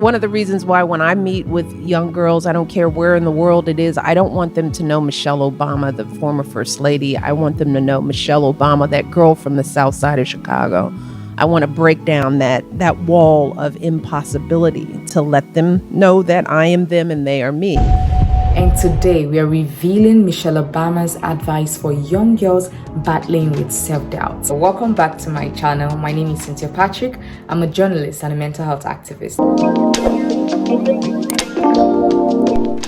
One of the reasons why when I meet with young girls, I don't care where in the world it is, I don't want them to know Michelle Obama, the former First Lady. I want them to know Michelle Obama, that girl from the South Side of Chicago. I want to break down that wall of impossibility to let them know that I am them and they are me. And today we are revealing Michelle Obama's advice for young girls battling with self-doubt. So welcome back to my channel. My name is Cynthia Patrick. I'm a journalist and a mental health activist.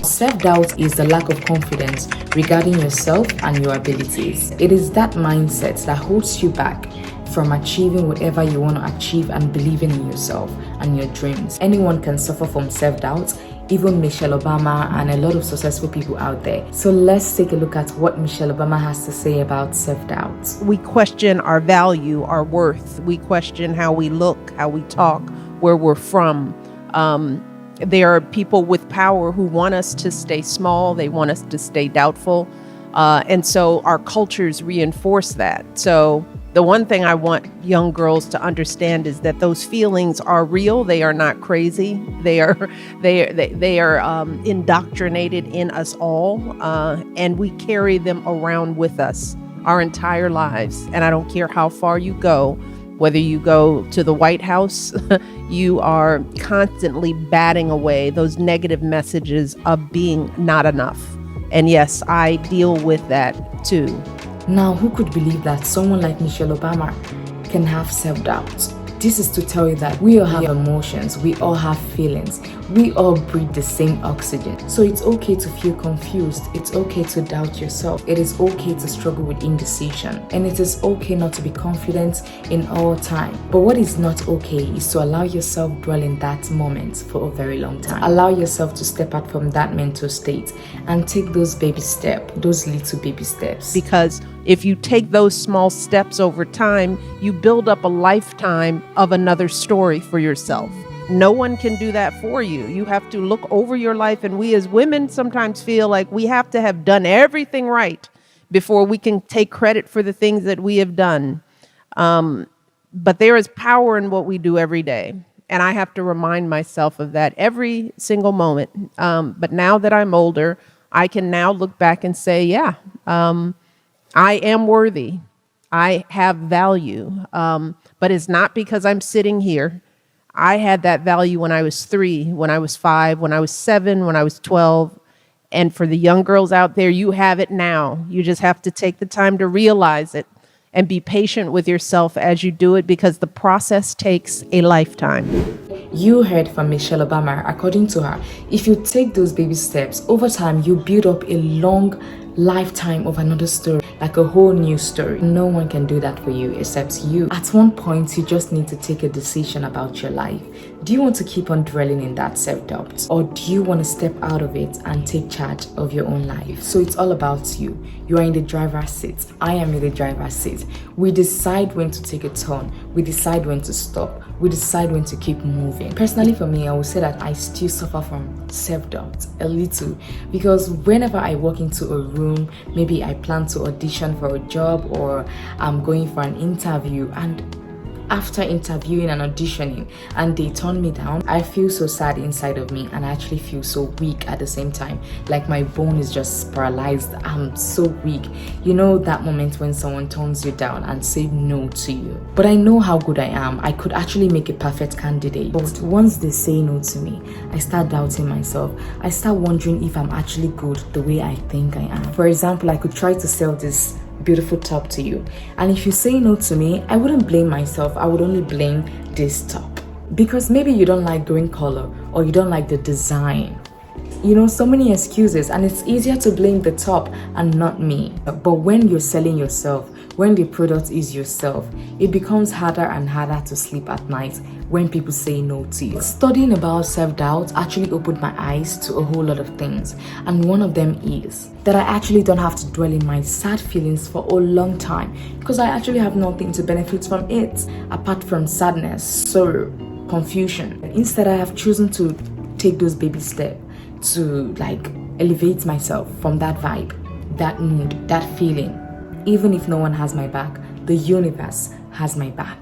Self-doubt is the lack of confidence regarding yourself and your abilities. It is that mindset that holds you back from achieving whatever you want to achieve and believing in yourself and your dreams. Anyone can suffer from self-doubt, even Michelle Obama and a lot of successful people out there. So let's take a look at what Michelle Obama has to say about self-doubt. We question our value, our worth. We question how we look, how we talk, where we're from. There are people with power who want us to stay small. They want us to stay doubtful. And so our cultures reinforce that. So the one thing I want young girls to understand is that those feelings are real. They are not crazy. They are indoctrinated in us all, and we carry them around with us our entire lives. And I don't care how far you go, whether you go to the White House, you are constantly batting away those negative messages of being not enough. And yes, I deal with that too. Now, who could believe that someone like Michelle Obama can have self-doubt? This is to tell you that we all have emotions, we all have feelings, we all breathe the same oxygen. So it's okay to feel confused, it's okay to doubt yourself, it is okay to struggle with indecision, and it is okay not to be confident in all time. But what is not okay is to allow yourself dwell in that moment for a very long time. Allow yourself to step out from that mental state and take those baby steps, those little baby steps. Because if you take those small steps over time, you build up a lifetime of another story for yourself. No one can do that for you. You have to look over your life. And we as women sometimes feel like we have to have done everything right before we can take credit for the things that we have done. But there is power in what we do every day. And I have to remind myself of that every single moment. But now that I'm older, I can now look back and say, yeah, I am worthy. I have value. But it's not because I'm sitting here. I had that value when I was 3, when I was 5, when I was 7, when I was 12. And for the young girls out there, you have it now. You just have to take the time to realize it and be patient with yourself as you do it, because the process takes a lifetime. You heard from Michelle Obama. According to her, if you take those baby steps, over time you build up a long lifetime of another story, like a whole new story. No one can do that for you except you. At one point, you just need to take a decision about your life. Do you want to keep on dwelling in that self-doubt, or do you want to step out of it and take charge of your own life? So it's all about you. You are in the driver's seat. I am in the driver's seat. We decide when to take a turn. We decide when to stop. We decide when to keep moving. Personally, for me, I would say that I still suffer from self-doubt a little, because whenever I walk into a room, maybe I plan to audition for a job or I'm going for an interview, and after interviewing and auditioning and they turn me down, I feel so sad inside of me, and I actually feel so weak at the same time, like my bone is just paralyzed. I'm so weak. You know that moment when someone turns you down and say no to you. But I know how good I am. I could actually make a perfect candidate. But once they say no to me, I start doubting myself. I start wondering if I'm actually good the way I think I am. For example, I could try to sell this beautiful top to you, and if you say no to me, I wouldn't blame myself. I would only blame this top, because maybe you don't like green color, or you don't like the design. You know, so many excuses, and it's easier to blame the top and not me. But when you're selling yourself, when the product is yourself, it becomes harder and harder to sleep at night when people say no to you. Studying about self-doubt actually opened my eyes to a whole lot of things, and one of them is that I actually don't have to dwell in my sad feelings for a long time, because I actually have nothing to benefit from it apart from sadness, sorrow, confusion. Instead, I have chosen to take those baby steps to elevate myself from that vibe, that mood, that feeling. Even if no one has my back, the universe has my back.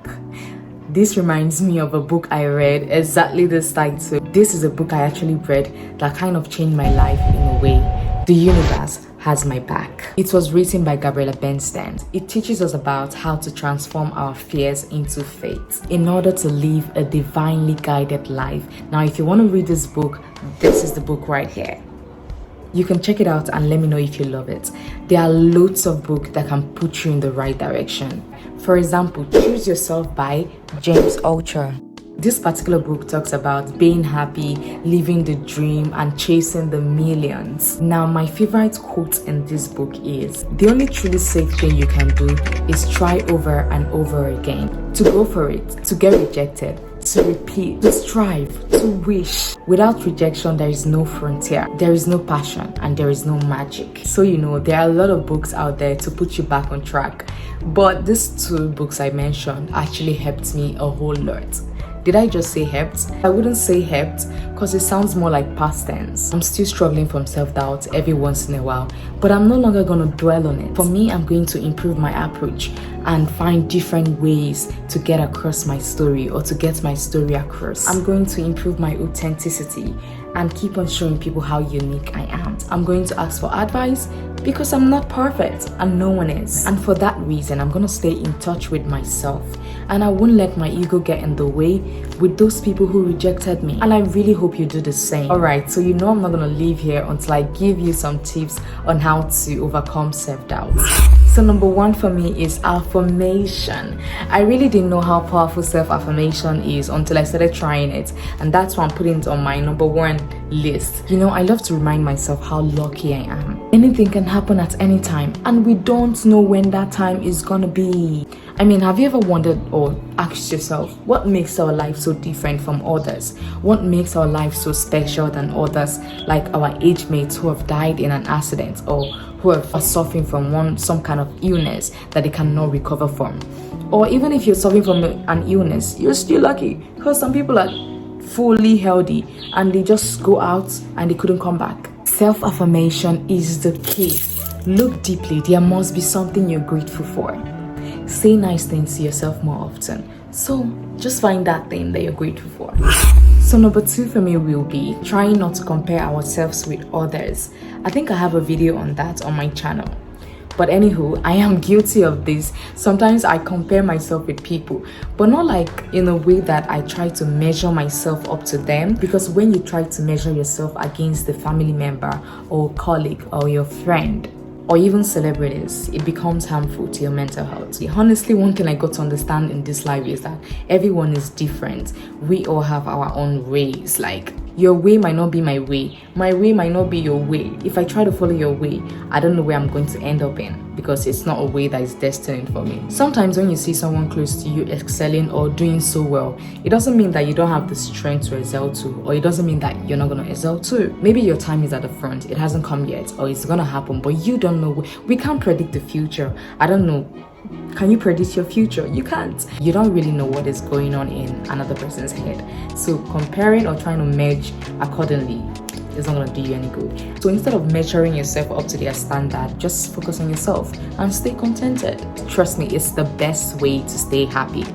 This reminds me of a book I read, exactly this title. This is a book I actually read that kind of changed my life in a way. The Universe Has My Back. It was written by Gabriella Bernstein. It teaches us about how to transform our fears into faith in order to live a divinely guided life. Now, if you want to read this book, this is the book right here. You can check it out and let me know if you love it. There are loads of books that can put you in the right direction. For example, Choose Yourself by James Altucher. This particular book talks about being happy, living the dream, and chasing the millions. Now, my favorite quote in this book is, "The only truly safe thing you can do is try over and over again. To go for it, to get rejected, to repeat, to strive, to wish. Without rejection, there is no frontier, there is no passion, and there is no magic." So, there are a lot of books out there to put you back on track. But these two books I mentioned actually helped me a whole lot. Did I just say helped? I wouldn't say helped because it sounds more like past tense. I'm still struggling from self-doubt every once in a while, but I'm no longer going to dwell on it. For me, I'm going to improve my approach and find different ways to get across my story or to get my story across. I'm going to improve my authenticity and keep on showing people how unique I am. I'm going to ask for advice because I'm not perfect and no one is. And for that reason, I'm going to stay in touch with myself and I won't let my ego get in the way with those people who rejected me. And I really hope you do the same. Alright, so I'm not going to leave here until I give you some tips on how to overcome self-doubt. So number one for me is affirmation. I really didn't know how powerful self-affirmation is until I started trying it, and that's why I'm putting it on my number one list. I love to remind myself how lucky I am. Anything can happen at any time, and we don't know when that time is gonna be. Have you ever wondered or asked yourself, what makes our life so different from others? What makes our life so special than others, like our age mates who have died in an accident or who are suffering from some kind of illness that they cannot recover from? Or even if you're suffering from an illness, you're still lucky because some people are fully healthy and they just go out and they couldn't come back. Self-affirmation is the key. Look deeply. There must be something you're grateful for. Say nice things to yourself more often. So just find that thing that you're grateful for. So number two for me will be trying not to compare ourselves with others. I think I have a video on that on my channel. But anywho, I am guilty of this. Sometimes I compare myself with people, but not like in a way that I try to measure myself up to them. Because when you try to measure yourself against a family member or colleague or your friend, or even celebrities, it becomes harmful to your mental health. Honestly, one thing I got to understand in this life is that everyone is different. We all have our own ways. Like, your way might not be my way might not be your way. If I try to follow your way, I don't know where I'm going to end up in, because it's not a way that is destined for me. Sometimes when you see someone close to you excelling or doing so well, it doesn't mean that you don't have the strength to excel too, or it doesn't mean that you're not going to excel too. Maybe your time is at the front, it hasn't come yet, or it's going to happen, but you don't know. We can't predict the future. I don't know. Can you predict your future? You can't. You don't really know what is going on in another person's head. So comparing or trying to merge accordingly is not going to do you any good. So instead of measuring yourself up to their standard, just focus on yourself and stay contented. Trust me, it's the best way to stay happy.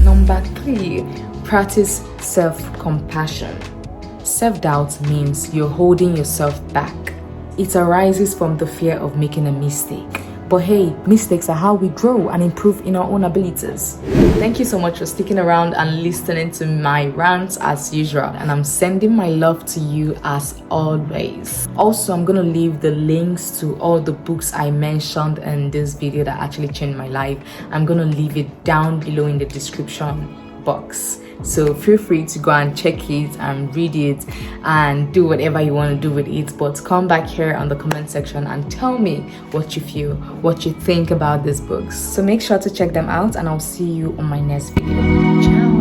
Number 3, practice self-compassion. Self-doubt means you're holding yourself back. It arises from the fear of making a mistake. But hey, mistakes are how we grow and improve in our own abilities. Thank you so much for sticking around and listening to my rants as usual. And I'm sending my love to you as always. Also, I'm gonna leave the links to all the books I mentioned in this video that actually changed my life. I'm gonna leave it down below in the description box. So feel free to go and check it and read it and do whatever you want to do with it. But come back here on the comment section and tell me what you feel, what you think about these books. So make sure to check them out, and I'll see you on my next video. Ciao.